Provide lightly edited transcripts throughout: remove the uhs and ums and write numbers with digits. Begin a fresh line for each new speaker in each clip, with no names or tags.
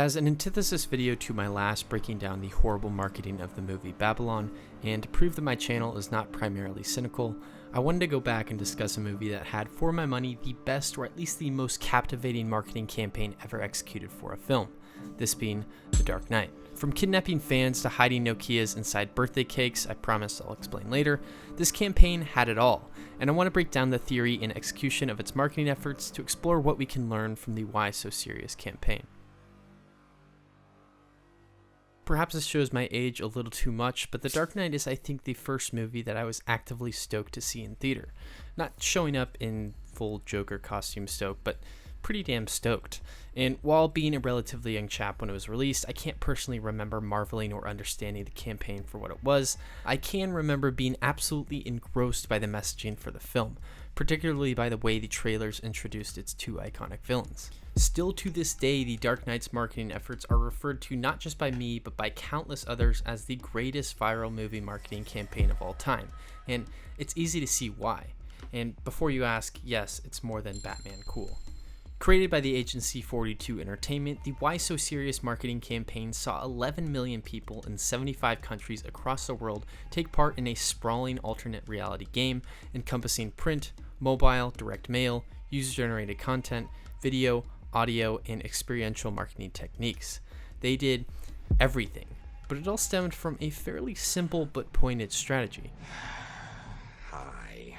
As an antithesis video to my last breaking down the horrible marketing of the movie Babylon, and to prove that my channel is not primarily cynical, I wanted to go back and discuss a movie that had, for my money, the best or at least the most captivating marketing campaign ever executed for a film, this being The Dark Knight. From kidnapping fans to hiding Nokias inside birthday cakes, I promise I'll explain later, this campaign had it all, and I want to break down the theory and execution of its marketing efforts to explore what we can learn from the Why So Serious campaign. Perhaps this shows my age a little too much, but The Dark Knight is, I think, the first movie that I was actively stoked to see in theater. Not showing up in full Joker costume stoked, but pretty damn stoked. And while being a relatively young chap when it was released, I can't personally remember marveling or understanding the campaign for what it was. I can remember being absolutely engrossed by the messaging for the film, particularly by the way the trailers introduced its two iconic villains. Still to this day, the Dark Knight's marketing efforts are referred to not just by me, but by countless others as the greatest viral movie marketing campaign of all time, and it's easy to see why. And before you ask, yes, it's more than Batman cool. Created by the agency 42 Entertainment, the Why So Serious marketing campaign saw 11 million people in 75 countries across the world take part in a sprawling alternate reality game encompassing print, mobile, direct mail, user-generated content, video, audio, and experiential marketing techniques. They did everything, but it all stemmed from a fairly simple but pointed strategy.
Hi.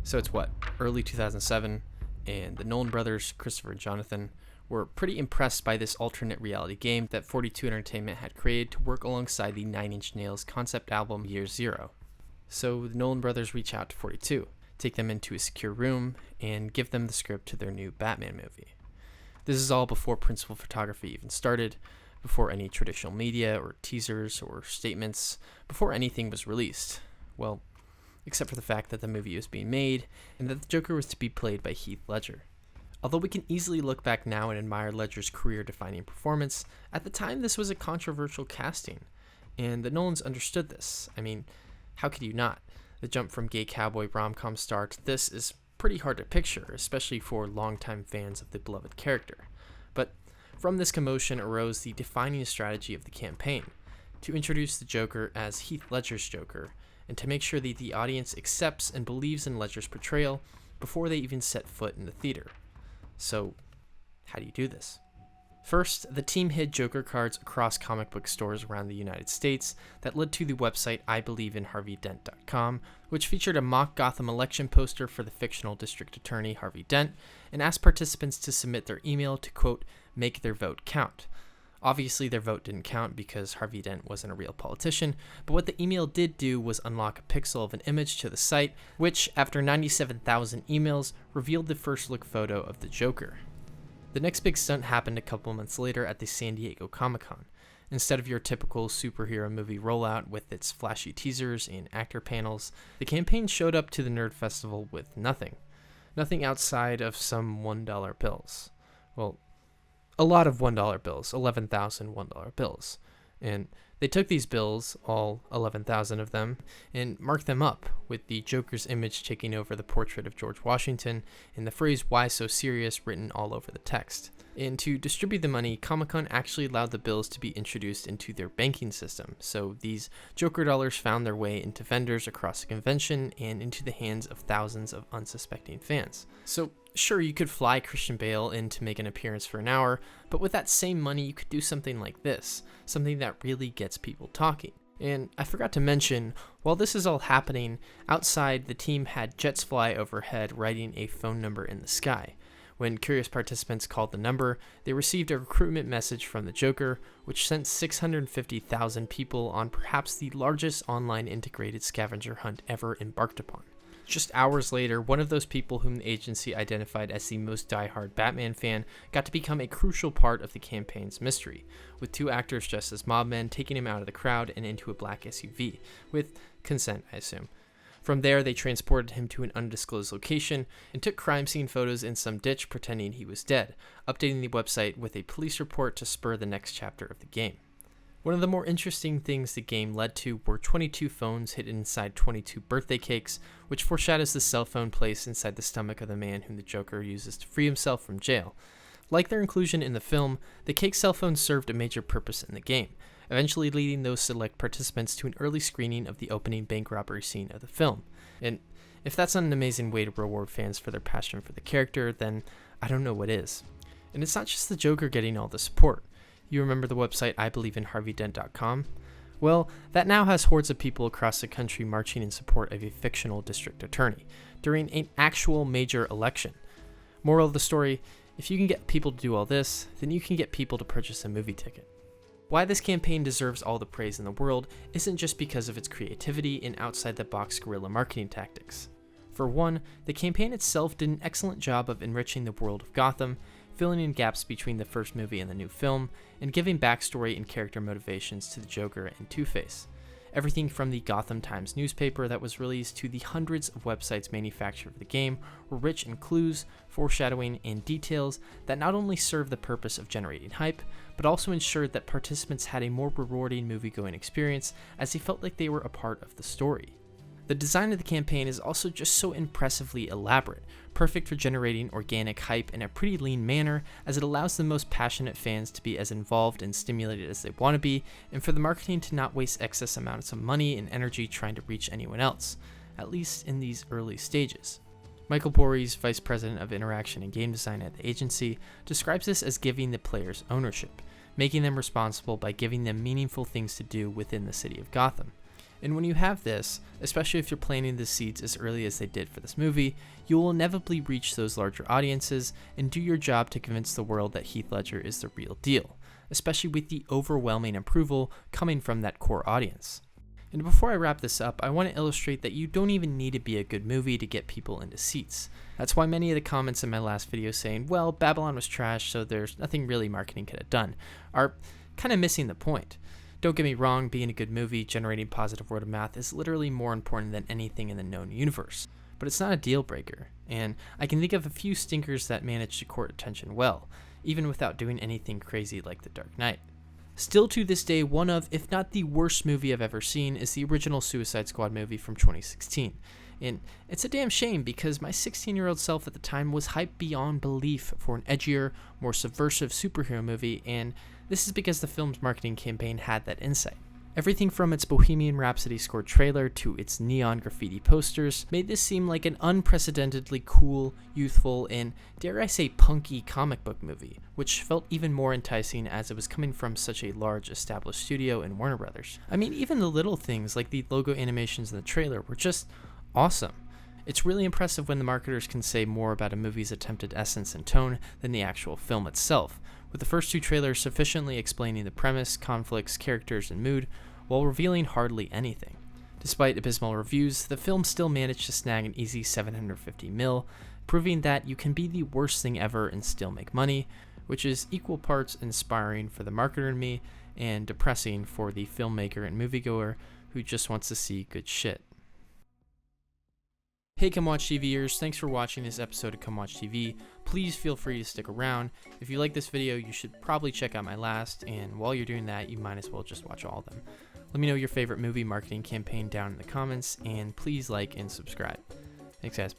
So it's what, early 2007, and the Nolan brothers, Christopher and Jonathan, were pretty impressed by this alternate reality game that 42 Entertainment had created to work alongside the Nine Inch Nails concept album Year Zero. So the Nolan brothers reach out to 42, take them into a secure room, and give them the script to their new Batman movie. This is all before principal photography even started, before any traditional media or teasers or statements, before anything was released. Well, except for the fact that the movie was being made, and that the Joker was to be played by Heath Ledger. Although we can easily look back now and admire Ledger's career-defining performance, at the time this was a controversial casting, and the Nolans understood this. I mean, how could you not? The jump from gay cowboy rom-com star to this is pretty hard to picture, especially for longtime fans of the beloved character. But from this commotion arose the defining strategy of the campaign, to introduce the Joker as Heath Ledger's Joker, and to make sure that the audience accepts and believes in Ledger's portrayal before they even set foot in the theater. So, how do you do this? First, the team hid Joker cards across comic book stores around the United States that led to the website IBelieveInHarveyDent.com, which featured a mock Gotham election poster for the fictional district attorney Harvey Dent, and asked participants to submit their email to, quote, make their vote count. Obviously, their vote didn't count because Harvey Dent wasn't a real politician, but what the email did do was unlock a pixel of an image to the site, which, after 97,000 emails, revealed the first look photo of the Joker. The next big stunt happened a couple months later at the San Diego Comic-Con. Instead of your typical superhero movie rollout with its flashy teasers and actor panels, the campaign showed up to the Nerd Festival with nothing. Nothing outside of some $1 bills. Well, a lot of $1 bills, 11,000 $1 bills. And they took these bills, all 11,000 of them, and marked them up with the Joker's image taking over the portrait of George Washington and the phrase "Why So Serious" written all over the text. And to distribute the money, Comic-Con actually allowed the bills to be introduced into their banking system, so these Joker dollars found their way into vendors across the convention and into the hands of thousands of unsuspecting fans. So sure, you could fly Christian Bale in to make an appearance for an hour, but with that same money you could do something like this, something that really gets people talking. And I forgot to mention, while this is all happening, outside the team had jets fly overhead writing a phone number in the sky. When curious participants called the number, they received a recruitment message from the Joker, which sent 650,000 people on perhaps the largest online integrated scavenger hunt ever embarked upon. Just hours later, one of those people whom the agency identified as the most diehard Batman fan got to become a crucial part of the campaign's mystery, with two actors dressed as mob men taking him out of the crowd and into a black SUV, with consent, I assume. From there, they transported him to an undisclosed location and took crime scene photos in some ditch pretending he was dead, updating the website with a police report to spur the next chapter of the game. One of the more interesting things the game led to were 22 phones hidden inside 22 birthday cakes, which foreshadows the cell phone placed inside the stomach of the man whom the Joker uses to free himself from jail. Like their inclusion in the film, the Cake cell phone served a major purpose in the game, eventually leading those select participants to an early screening of the opening bank robbery scene of the film. And if that's not an amazing way to reward fans for their passion for the character, then I don't know what is. And it's not just the Joker getting all the support. You remember the website IBelieveInHarveyDent.com? Well, that now has hordes of people across the country marching in support of a fictional district attorney during an actual major election. Moral of the story, if you can get people to do all this, then you can get people to purchase a movie ticket. Why this campaign deserves all the praise in the world isn't just because of its creativity and outside-the-box guerrilla marketing tactics. For one, the campaign itself did an excellent job of enriching the world of Gotham, filling in gaps between the first movie and the new film, and giving backstory and character motivations to the Joker and Two-Face. Everything from the Gotham Times newspaper that was released to the hundreds of websites manufactured for the game were rich in clues, foreshadowing, and details that not only served the purpose of generating hype, but also ensured that participants had a more rewarding movie-going experience as they felt like they were a part of the story. The design of the campaign is also just so impressively elaborate, perfect for generating organic hype in a pretty lean manner, as it allows the most passionate fans to be as involved and stimulated as they want to be, and for the marketing to not waste excess amounts of money and energy trying to reach anyone else, at least in these early stages. Michael Borys, Vice President of Interaction and Game Design at the agency, describes this as giving the players ownership, making them responsible by giving them meaningful things to do within the city of Gotham. And when you have this, especially if you're planting the seeds as early as they did for this movie, you will inevitably reach those larger audiences and do your job to convince the world that Heath Ledger is the real deal, especially with the overwhelming approval coming from that core audience. And before I wrap this up, I want to illustrate that you don't even need to be a good movie to get people into seats. That's why many of the comments in my last video saying, well, Babylon was trash, so there's nothing really marketing could have done, are kind of missing the point. Don't get me wrong, being a good movie, generating positive word of mouth is literally more important than anything in the known universe. But it's not a deal breaker, and I can think of a few stinkers that managed to court attention well, even without doing anything crazy like The Dark Knight. Still to this day, one of, if not the worst movie I've ever seen is the original Suicide Squad movie from 2016. And it's a damn shame because my 16-year-old self at the time was hyped beyond belief for an edgier, more subversive superhero movie, and this is because the film's marketing campaign had that insight. Everything from its Bohemian Rhapsody scored trailer to its neon graffiti posters made this seem like an unprecedentedly cool, youthful, and dare I say punky comic book movie, which felt even more enticing as it was coming from such a large established studio in Warner Brothers. I mean, even the little things like the logo animations in the trailer were just awesome. It's really impressive when the marketers can say more about a movie's attempted essence and tone than the actual film itself, with the first two trailers sufficiently explaining the premise, conflicts, characters, and mood, while revealing hardly anything. Despite abysmal reviews, the film still managed to snag an easy $750 million, proving that you can be the worst thing ever and still make money, which is equal parts inspiring for the marketer in me and depressing for the filmmaker and moviegoer who just wants to see good shit. Hey Come Watch TVers, thanks for watching this episode of Come Watch TV. Please feel free to stick around. If you like this video, you should probably check out my last, and while you're doing that, you might as well just watch all of them. Let me know your favorite movie marketing campaign down in the comments, and please like and subscribe. Thanks guys.